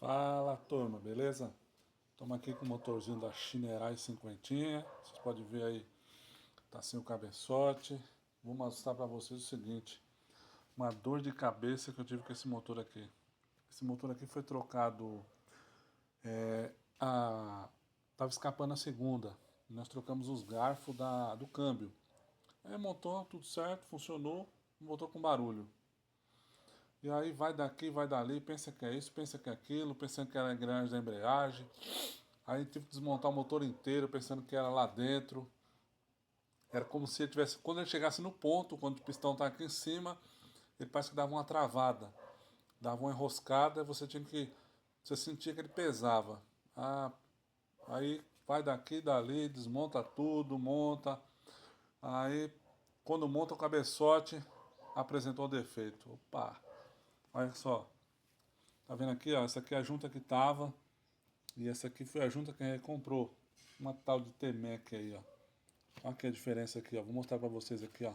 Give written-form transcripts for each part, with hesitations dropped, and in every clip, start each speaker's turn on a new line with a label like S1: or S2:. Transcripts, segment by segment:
S1: Fala turma, beleza? Estamos aqui com o motorzinho da Shinerai 50. Vocês podem ver aí, tá sem o cabeçote. Vou mostrar para vocês o seguinte: uma dor de cabeça que eu tive com esse motor aqui. Esse motor aqui foi trocado, tava escapando a segunda. Nós trocamos os garfos do câmbio. Aí montou, tudo certo, funcionou, voltou com barulho. E aí vai daqui, vai dali, pensa que é isso, pensa que é aquilo, pensando que era a engrenagem da embreagem. Aí tive que desmontar o motor inteiro, pensando que era lá dentro. Era como se ele tivesse, quando ele chegasse no ponto, quando o pistão está aqui em cima, ele parece que dava uma travada, dava uma enroscada, você sentia que ele pesava. Aí vai daqui, dali, desmonta tudo, monta. Aí quando monta o cabeçote, apresentou o defeito. Opa! Olha só, tá vendo aqui, ó? Essa aqui é a junta que tava e essa aqui foi a junta que a gente comprou. Uma tal de Temec aí, ó. Olha aqui a diferença aqui, ó. Vou mostrar pra vocês aqui, ó.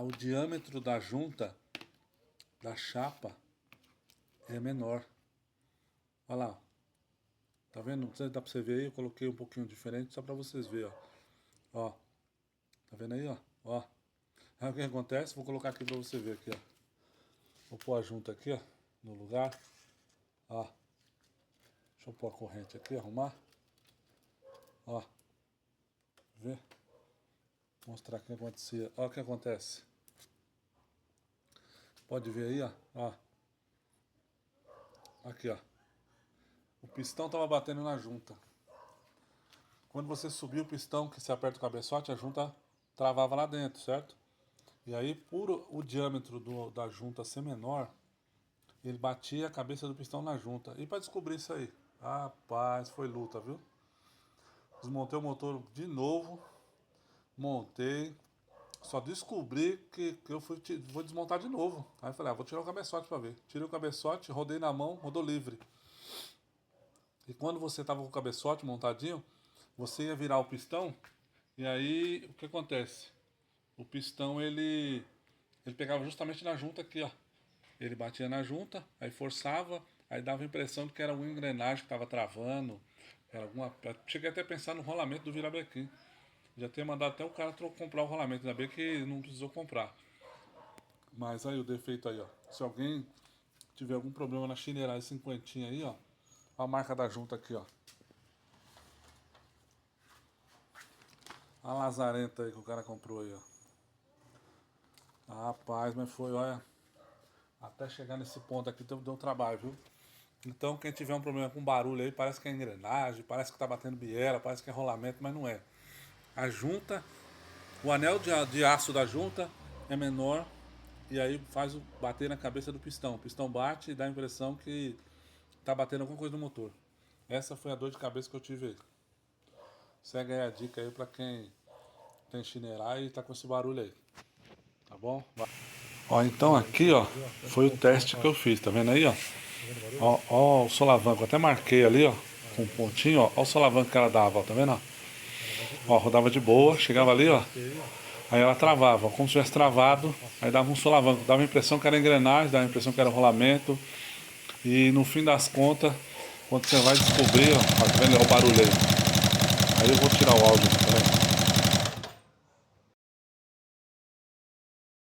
S1: O diâmetro da junta, da chapa, é menor. Olha lá, ó. Tá vendo? Não sei se dá pra você ver aí, eu coloquei um pouquinho diferente só pra vocês verem, ó. Ó, tá vendo aí, ó? Ó. Aí o que acontece? Vou colocar aqui pra você ver aqui, ó. Vou pôr a junta aqui, ó, no lugar. Ó. Deixa eu pôr a corrente aqui, arrumar. Ó. Vê? Vou mostrar o que acontecia. Ó o que acontece. Pode ver aí, ó. Ó. Aqui, ó. O pistão tava batendo na junta. Quando você subia o pistão, que você aperta o cabeçote, a junta travava lá dentro, certo? E aí, por o diâmetro da junta ser menor, ele batia a cabeça do pistão na junta. E para descobrir isso aí? Rapaz, foi luta, viu? Desmontei o motor de novo, montei, só descobri que eu vou desmontar de novo. Aí eu falei, vou tirar o cabeçote para ver. Tirei o cabeçote, rodei na mão, rodou livre. E quando você tava com o cabeçote montadinho, você ia virar o pistão, e aí o que acontece? O pistão ele pegava justamente na junta aqui, ó. Ele batia na junta, aí forçava, aí dava a impressão de que era uma engrenagem que estava travando. Era alguma. Cheguei até a pensar no rolamento do virabrequim. Já tinha mandado até o cara comprar o rolamento, ainda bem que não precisou comprar. Mas aí o defeito aí, ó. Se alguém tiver algum problema na Shinerai 50 aí, ó. A marca da junta aqui, ó. A lazarenta aí que o cara comprou aí, ó. Rapaz, mas foi, olha. Até chegar nesse ponto aqui deu trabalho, viu? Então quem tiver um problema com barulho aí, parece que é engrenagem, parece que tá batendo biela, parece que é rolamento, mas não é. A junta, o anel de aço da junta é menor e aí faz bater na cabeça do pistão. O pistão bate e dá a impressão que tá batendo alguma coisa no motor. Essa foi a dor de cabeça que eu tive aí. Segue aí a dica aí pra quem tem Shinerai e tá com esse barulho aí. Tá bom? Ó, então aqui, ó, foi o teste que eu fiz, tá vendo aí, ó? Ó o solavanco, até marquei ali, ó, com um pontinho, ó o solavanco que ela dava, ó, tá vendo, ó? Rodava de boa, chegava ali, ó, aí ela travava, como se tivesse travado, aí dava um solavanco, dava a impressão que era engrenagem, dava a impressão que era rolamento, e no fim das contas, quando você vai descobrir, ó, tá vendo, ó, o barulho aí. Aí eu vou tirar o áudio, peraí.